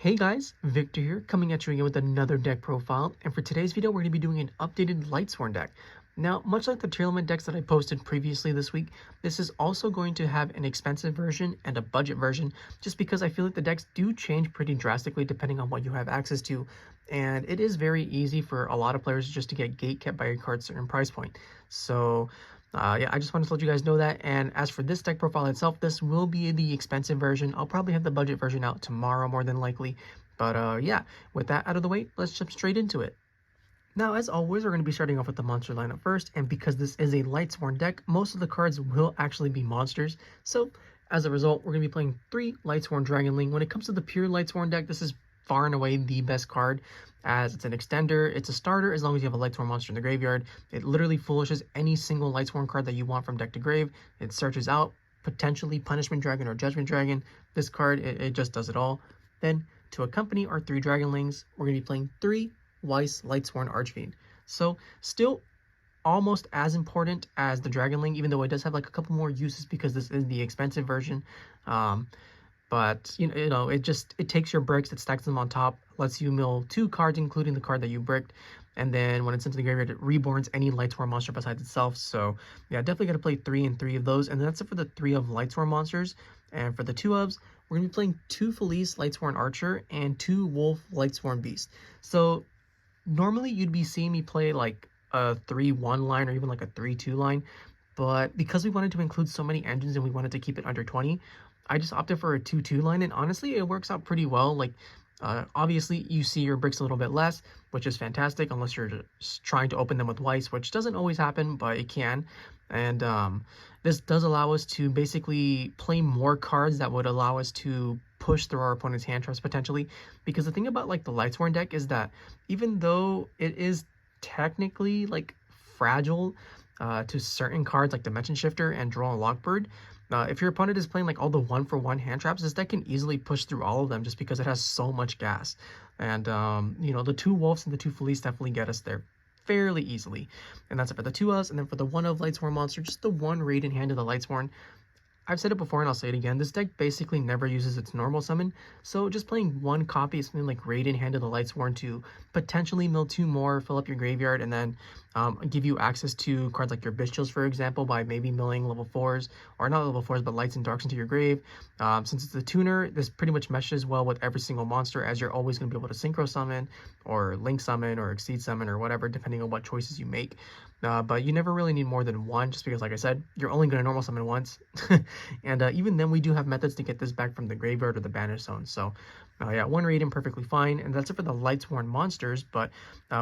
Hey guys, Victor here, coming at you again with another deck profile, and for today's video we're going to be doing an updated Lightsworn deck. Now, much like the tier element decks that I posted previously this week, this is also going to have an expensive version and a budget version, just because I feel like the decks do change pretty drastically depending on what you have access to, and it is very easy for a lot of players just to get gatekept by a card's certain price point. So yeah, I just wanted to let you guys know that. And as for this deck profile itself, this will be the expensive version. I'll probably have the budget version out tomorrow more than likely. But yeah, with that out of the way, let's jump straight into it. Now, as always, we're going to be starting off with the monster lineup first, and because this is a Lightsworn deck, most of the cards will actually be monsters. So, as a result, we're going to be playing 3 Lightsworn Dragonling. When it comes to the pure Lightsworn deck, this is far and away the best card, as it's an extender, it's a starter as long as you have a Lightsworn monster in the graveyard. It literally foolishes any single Lightsworn card that you want from deck to grave. It searches out potentially Punishment Dragon or Judgment Dragon. This card, it just does it all. Then, to accompany our 3 Dragonlings, we're going to be playing 3 Weiss Lightsworn Archfiend. So still almost as important as the Dragonling, even though it does have like a couple more uses because this is the expensive version. But you know, it takes your bricks, it stacks them on top, lets you mill 2 cards, including the card that you bricked, and then when it's into the graveyard, it reborns any Lightsworn monster besides itself. So yeah, definitely got to play 3 and 3 of those, and that's it for the 3 of Lightsworn monsters. And for the 2 ofs, we're gonna be playing 2 Felis Lightsworn Archer and 2 Wulf Lightsworn Beast. So normally you'd be seeing me play like a 3-1 line or even like a 3-2 line, but because we wanted to include so many engines and we wanted to keep it under 20, I just opted for a 2-2 line, and honestly it works out pretty well. Like obviously you see your bricks a little bit less, which is fantastic unless you're just trying to open them with Weiss, which doesn't always happen, but it can. And this does allow us to basically play more cards that would allow us to push through our opponent's hand traps potentially, because the thing about like the Lightsworn deck is that even though it is technically like fragile to certain cards like Dimension Shifter and Draw and Lockbird, if your opponent is playing like all the 1-for-1 hand traps, this deck can easily push through all of them just because it has so much gas. And you know, the 2 Wolves and the 2 Felis definitely get us there fairly easily. And that's it for the 2 ofs. And then for the 1 of Lightsworn monster, just the 1 Raiden hand of the Lightsworn. I've said it before and I'll say it again, this deck basically never uses its normal summon, so just playing 1 copy is something like Raiden, Hand of the Lightsworn, to potentially mill 2 more, fill up your graveyard, and then give you access to cards like your Bystials, for example, by maybe milling level 4s, or not level 4s, but Lights and Darks into your grave. Since it's a tuner, this pretty much meshes well with every single monster, as you're always going to be able to Synchro Summon, or Link Summon, or Exceed Summon, or whatever, depending on what choices you make. But you never really need more than 1, just because, like I said, you're only going to normal summon once. And even then, we do have methods to get this back from the graveyard or the banish zone. So yeah, 1 Raiden perfectly fine. And that's it for the Lightsworn monsters. But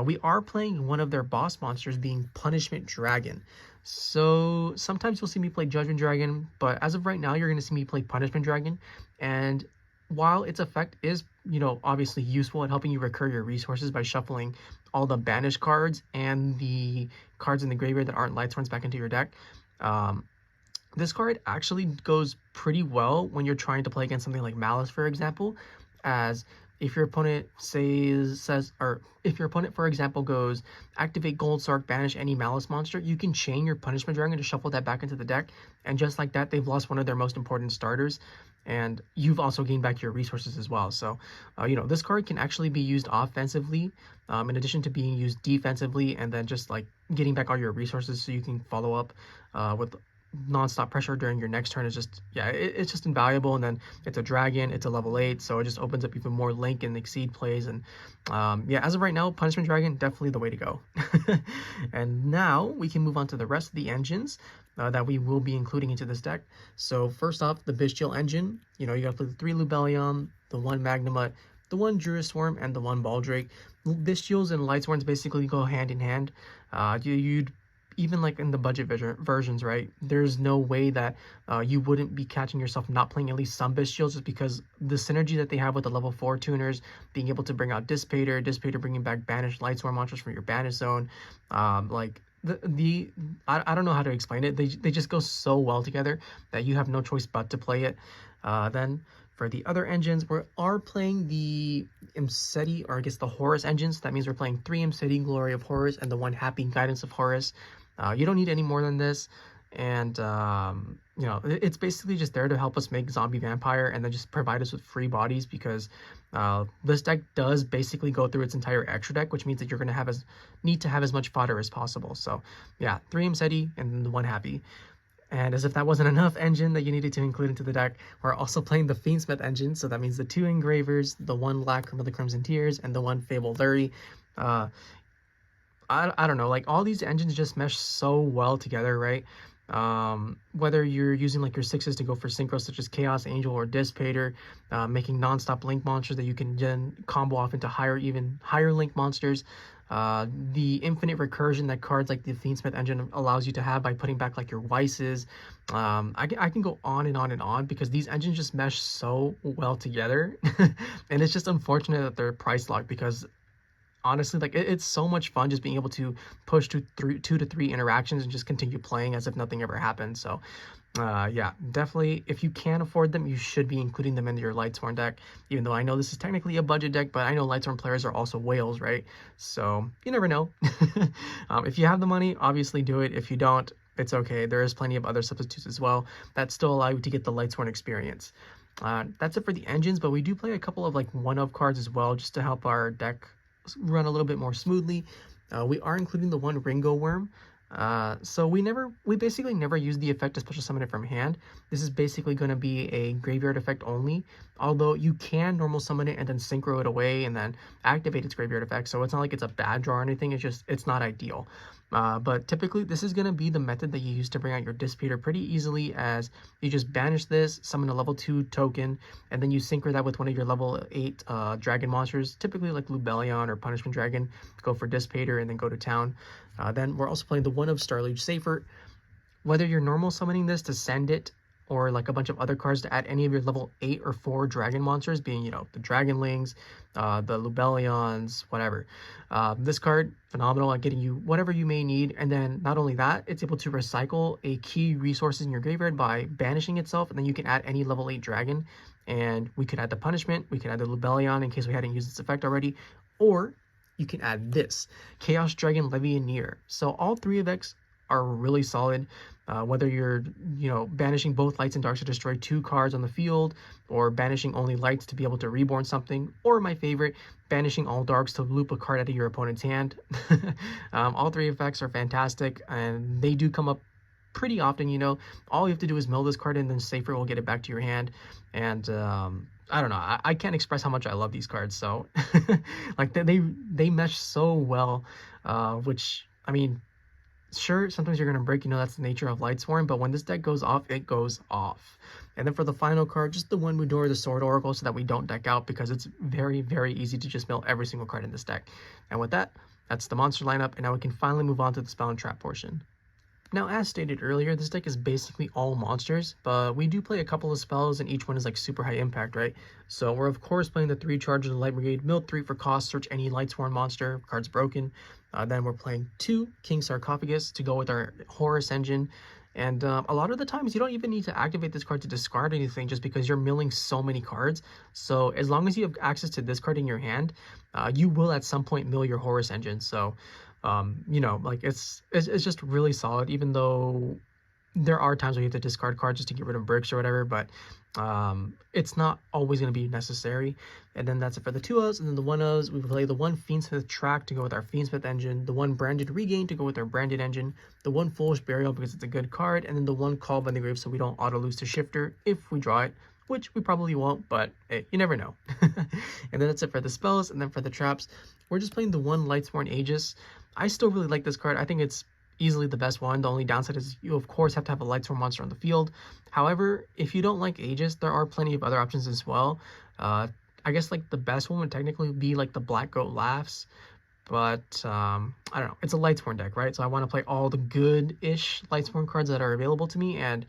we are playing one of their boss monsters, being Punishment Dragon. So sometimes you'll see me play Judgment Dragon, but as of right now, you're going to see me play Punishment Dragon. And while its effect is, you know, obviously useful at helping you recur your resources by shuffling all the banished cards and the cards in the graveyard that aren't Lightsworns back into your deck, this card actually goes pretty well when you're trying to play against something like Malice, for example, as if your opponent if your opponent, for example, goes activate Gold Sark, banish any Malice monster, you can chain your Punishment Dragon to shuffle that back into the deck, and just like that, they've lost one of their most important starters, and you've also gained back your resources as well. So, you know, this card can actually be used offensively, in addition to being used defensively, and then just like getting back all your resources so you can follow up with non-stop pressure during your next turn. Is just, yeah, it's just invaluable. And then it's a dragon, it's a level 8, so it just opens up even more Link and Exceed plays. And yeah, as of right now, Punishment Dragon, definitely the way to go. And now we can move on to the rest of the engines that we will be including into this deck. So first off, the Bystial engine. You know, you got to play the 3 lubellion, the 1 Magnamhut, the 1 Druiswurm, and the 1 Baldrake. Bystials and Lightsworns basically go hand in hand. You'd even like in the budget versions, right, there's no way that you wouldn't be catching yourself not playing at least some Bystials, just because the synergy that they have with the level 4 tuners, being able to bring out Dissipator bringing back banished Lightsworn monsters from your banish zone. Like I don't know how to explain it. They just go so well together that you have no choice but to play it. Then for the other engines, we are playing the Imsety, or I guess the Horus engines. That means we're playing 3 Imsety, Glory of Horus, and the 1 Hapi, Guidance of Horus. You don't need any more than this. And you know, it's basically just there to help us make zombie vampire and then just provide us with free bodies, because this deck does basically go through its entire extra deck, which means that you're going to have need to have as much fodder as possible. So yeah, 3 Imsety and then the 1 Hapi. And as if that wasn't enough engine that you needed to include into the deck, we're also playing the Fiendsmith engine. So that means the 2 engravers, the 1 Lacrima the Crimson Tears, and the 1 Fabled Lurrie. I don't know, like all these engines just mesh so well together, right? Whether you're using like your 6s to go for synchros such as Chaos Angel or Dissipator, making non-stop link monsters that you can then combo off into even higher link monsters, the infinite recursion that cards like the Fiendsmith engine allows you to have by putting back like your Weisses. I can go on and on and on, because these engines just mesh so well together. And it's just unfortunate that they're price locked, because honestly, like it's so much fun just being able to push to 2 to 3 interactions and just continue playing as if nothing ever happened. So yeah, definitely, if you can afford them, you should be including them into your Lightsworn deck, even though I know this is technically a budget deck, but I know Lightsworn players are also whales, right? So you never know. If you have the money, obviously do it. If you don't, it's okay. There is plenty of other substitutes as well that still allow you to get the Lightsworn experience. That's it for the engines, but we do play a couple of like one-of cards as well, just to help our deck run a little bit more smoothly. We are including the 1 Ringowurm. So we basically never use the effect to special summon it from hand. This is basically going to be a graveyard effect only, although you can normal summon it and then synchro it away and then activate its graveyard effect. So it's not like it's a bad draw or anything, it's not ideal. But typically this is going to be the method that you use to bring out your Dissipator pretty easily, as you just banish this, summon a level 2 token, and then you synchro that with one of your level 8 dragon monsters, typically like Lubellion or Punishment Dragon, go for Dissipator and then go to town. Then we're also playing the 1 of Starliege seyfert. Whether you're normal summoning this to send it, or like a bunch of other cards to add any of your level 8 or 4 dragon monsters, being, you know, the Dragonlings, the Lubellions, whatever. This card, phenomenal at getting you whatever you may need. And then not only that, it's able to recycle a key resources in your graveyard by banishing itself, and then you can add any level 8 dragon. And we could add the Punishment, we could add the Lubellion in case we hadn't used its effect already, or you can add this, Chaos Dragon Levianeer. So all 3 effects are really solid. Whether you're, you know, banishing both lights and darks to destroy 2 cards on the field, or banishing only lights to be able to reborn something, or my favorite, banishing all darks to loop a card out of your opponent's hand. All 3 effects are fantastic, and they do come up pretty often. You know, all you have to do is mill this card and then seyfert will get it back to your hand. And I don't know, I can't express how much I love these cards. So like they mesh so well, which, I mean, sure, sometimes you're going to break, you know, that's the nature of Lightsworn, but when this deck goes off, it goes off. And then for the final card, just the 1 Mudora, the Sword Oracle, so that we don't deck out, because it's very, very easy to just mill every single card in this deck. And with that, that's the monster lineup, and now we can finally move on to the spell and trap portion. Now, as stated earlier, this deck is basically all monsters, but we do play a couple of spells, and each one is like super high impact, right? So we're of course playing the 3 Charges of the Light Brigade, mill 3 for cost, search any Lightsworn monster, card's broken. Then we're playing 2 King Sarcophagus to go with our Horus engine. And a lot of the times you don't even need to activate this card to discard anything, just because you're milling so many cards. So as long as you have access to this card in your hand, you will at some point mill your Horus engine. So you know, like it's just really solid, even though there are times where you have to discard cards just to get rid of bricks or whatever, but it's not always going to be necessary. And then that's it for the 2-ofs. And then the 1-ofs, we play the 1 Fiendsmith tract to go with our Fiendsmith engine, the 1 Branded Regain to go with our Branded engine, the 1 Foolish Burial because it's a good card, and then the 1 Call by the Grave so we don't auto lose to Shifter if we draw it, which we probably won't, but hey, you never know. And then that's it for the spells. And then for the traps, we're just playing the 1 Lightsworn Aegis. I still really like this card. I think it's easily the best one. The only downside is you of course have to have a Lightsworn monster on the field. However, if you don't like Aegis, there are plenty of other options as well. I guess like the best one would technically be like the Black Goat Laughs, but I don't know, it's a Lightsworn deck, right? So I want to play all the good-ish Lightsworn cards that are available to me, and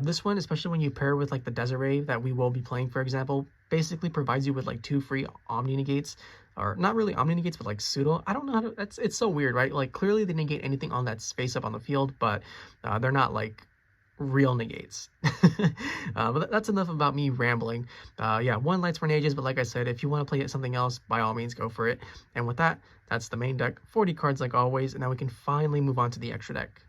this one, especially when you pair with like the Desirae that we will be playing, for example, basically provides you with like 2 free Omni Negates, or not really Omni Negates, but like pseudo. I don't know how to, it's so weird, right? Like clearly they negate anything on that's face up on the field, but they're not like real negates. But that's enough about me rambling. Yeah, 1 Lightsworn Aegis, but like I said, if you want to play something else, by all means go for it. And with that, that's the main deck, 40 cards like always, and now we can finally move on to the extra deck.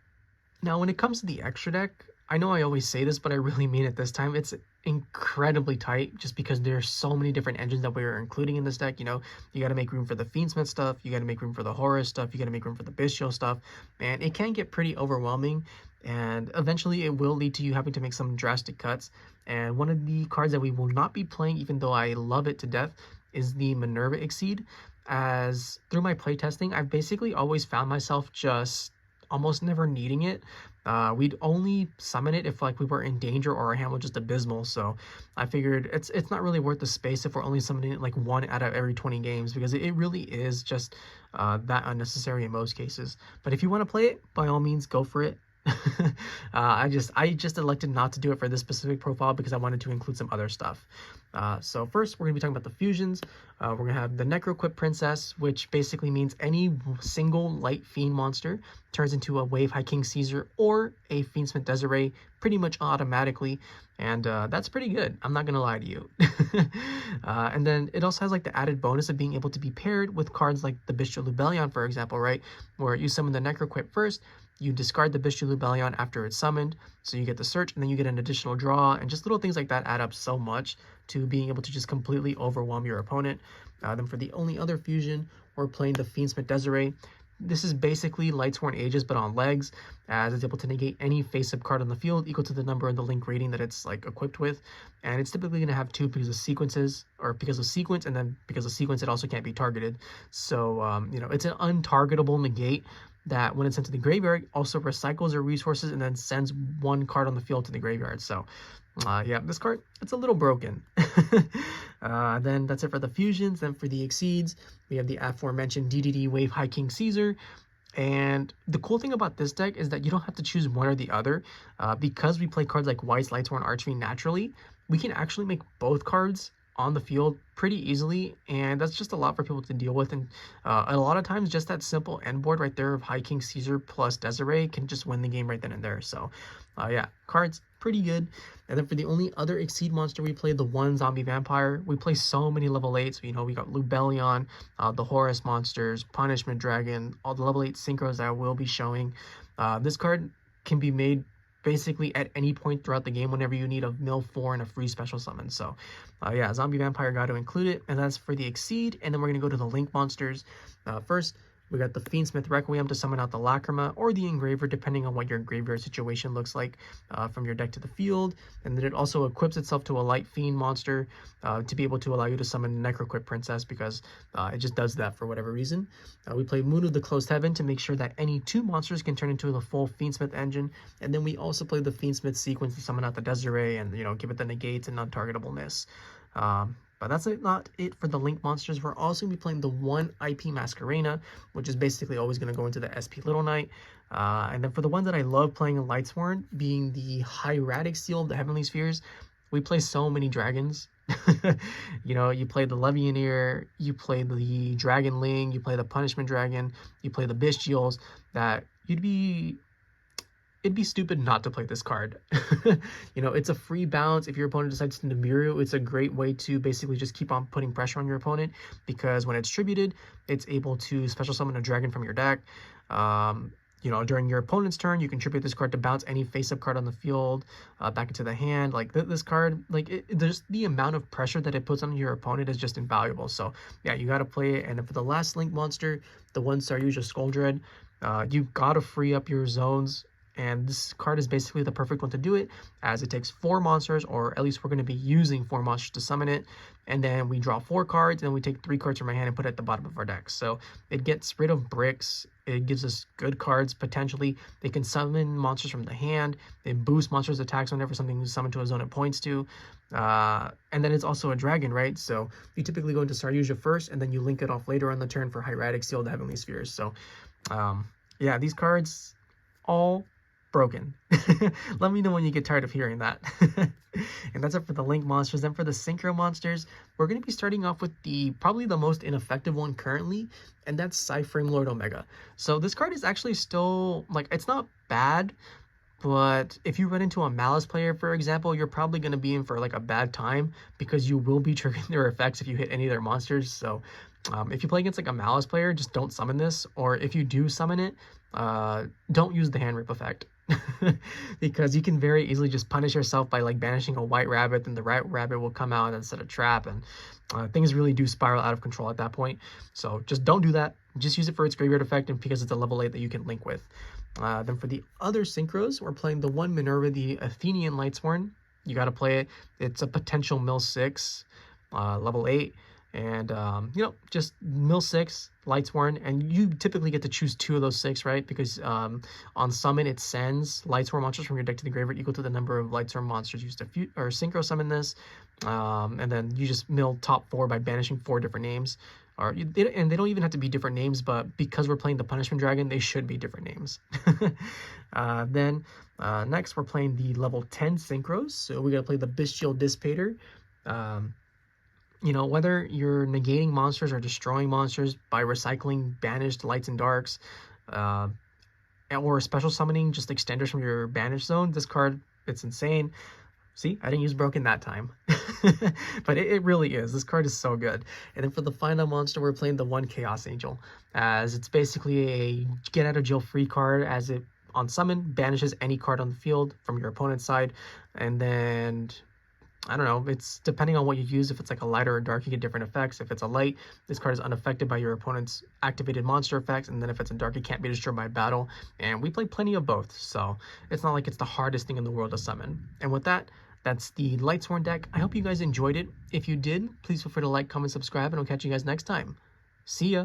Now, when it comes to the extra deck, I know I always say this, but I really mean it this time. It's incredibly tight just because there's so many different engines that we're including in this deck. You know, you got to make room for the Fiendsmith stuff, you got to make room for the Horus stuff, you got to make room for the Bystial stuff, and it can get pretty overwhelming, and eventually it will lead to you having to make some drastic cuts. And one of the cards that we will not be playing, even though I love it to death, is the Minerva Exceed, as through my playtesting, I've basically always found myself just almost never needing it. We'd only summon it if like we were in danger or our hand was just abysmal. So I figured it's not really worth the space if we're only summoning it like 1 out of every 20 games, because it really is just that unnecessary in most cases. But if you want to play it, by all means, go for it. I just elected not to do it for this specific profile because I wanted to include some other stuff. So first, we're going to be talking about the fusions. We're going to have the Necroquip Princess, which basically means any single light fiend monster turns into a Wave High King Caesar or a Fiendsmith Desirae pretty much automatically, and that's pretty good. I'm not going to lie to you. And then it also has like the added bonus of being able to be paired with cards like the Bystial Lubellion, for example, right? Where you summon the Necroquip first, you discard the Bystial Lubellion after it's summoned, so you get the search, and then you get an additional draw, and just little things like that add up so much to being able to just completely overwhelm your opponent. Then for the only other fusion, we're playing the Fiendsmith Desirae. This is basically Lightsworn Aegis, but on legs, as it's able to negate any face-up card on the field equal to the number of the link rating that it's like equipped with, and it's typically going to have 2 because of sequences, or because of sequence, and then because of sequence it also can't be targeted. So you know, it's an untargetable negate that when it's sent to the graveyard also recycles their resources and then sends 1 card on the field to the graveyard. So yeah, this card, it's a little broken. Then that's it for the fusions. Then for the exceeds, we have the aforementioned DDD Wave High King Caesar. And the cool thing about this deck is that you don't have to choose one or the other. Because we play cards like Weiss, Lightsworn, Archfiend naturally, we can actually make both cards on the field pretty easily, and that's just a lot for people to deal with. And a lot of times just that simple end board right there of High King Caesar plus Desirae can just win the game right then and there. So yeah, cards pretty good. And then for the only other exceed monster, we play the 1 zombie vampire. We play so many level 8s. So, you know, we got Lubellion, the Horus monsters, Punishment Dragon, all the level 8 synchros that I will be showing. This card can be made basically at any point throughout the game whenever you need a mill 4 and a free special summon. So yeah, zombie vampire got to include it, and that's for the exceed. And then we're going to go to the link monsters. First, we got the Fiendsmith Requiem to summon out the Lacrima or the engraver, depending on what your graveyard situation looks like, from your deck to the field. And then it also equips itself to a light fiend monster to be able to allow you to summon Necroquip Princess, because it just does that for whatever reason. We play Moon of the Closed Heaven to make sure that any 2 monsters can turn into the full Fiendsmith engine. And then we also play the Fiendsmith sequence to summon out the Desirae and, you know, give it the negates and non-targetableness. But that's not it for the link monsters. We're also going to be playing the 1 IP Masquerena, which is basically always going to go into the SP Little Knight. And then for the ones that I love playing in Lightsworn, being the Hieratic Seal of the Heavenly Spheres, we play so many dragons. You know, you play the Levianeer, you play the Dragonling, you play the Punishment Dragon, you play the Bystials, that it'd be stupid not to play this card. You know, it's a free bounce. If your opponent decides to Nibiru, it's a great way to basically just keep on putting pressure on your opponent, because when it's tributed, it's able to special summon a dragon from your deck. You know, during your opponent's turn, you can tribute this card to bounce any face-up card on the field back into the hand. Like this card, like there's the amount of pressure that it puts on your opponent is just invaluable. So yeah, you got to play it. And then for the last link monster, the 1 Starliege Skuldred, you got to free up your zones. And this card is basically the perfect one to do it, as it takes 4 monsters, or at least we're going to be using 4 monsters to summon it. And then we draw 4 cards, and we take 3 cards from our hand and put it at the bottom of our deck. So it gets rid of bricks. It gives us good cards, potentially. They can summon monsters from the hand. They boost monsters' attacks whenever something is summoned to a zone it points to. And then it's also a dragon, right? So you typically go into Starliege first, and then you link it off later on the turn for Hieratic Seal of the Heavenly Spheres. So yeah, these cards all broken. Let me know when you get tired of hearing that. And that's it for the link monsters. Then for the synchro monsters, we're going to be starting off with probably the most ineffective one currently, and that's Cyframe Lord Omega. So this card is actually still, like, it's not bad, but if you run into a Malice player, for example, you're probably going to be in for like a bad time, because you will be triggering their effects if you hit any of their monsters. So if you play against like a Malice player, just don't summon this, or if you do summon it, don't use the hand rip effect. because you can very easily just punish yourself by like banishing a white rabbit, then the right rabbit will come out and set a trap, and things really do spiral out of control at that point. So just don't do that. Just use it for its graveyard effect and because it's a level 8 that you can link with. Then for the other synchros, we're playing the one Minerva, the Athenian Lightsworn. You got to play it. It's a potential mill 6, level 8. And, you know, just mill 6, Lightsworn, and you typically get to choose 2 of those 6, right? Because on summon, it sends Lightsworn monsters from your deck to the graveyard equal to the number of Lightsworn monsters used to or synchro summon this. And then you just mill top 4 by banishing 4 different names. And they don't even have to be different names, but because we're playing the Punishment Dragon, they should be different names. Then next, we're playing the level 10 synchros. So we got to play the Bystial Dissipator. You know, whether you're negating monsters or destroying monsters by recycling banished lights and darks, or special summoning just extenders from your banished zone, this card, it's insane. See, I didn't use broken that time. But it really is. This card is so good. And then for the final monster, we're playing the one Chaos Angel, as it's basically a get out of jail free card, as it on summon banishes any card on the field from your opponent's side, and then I don't know, it's depending on what you use. If it's like a light or a dark, you get different effects. If it's a light, this card is unaffected by your opponent's activated monster effects, and then if it's a dark, it can't be destroyed by battle. And we play plenty of both, so it's not like it's the hardest thing in the world to summon. And with that, that's the Lightsworn deck. I hope you guys enjoyed it. If you did, please feel free to like, comment, subscribe, and I'll catch you guys next time. See ya!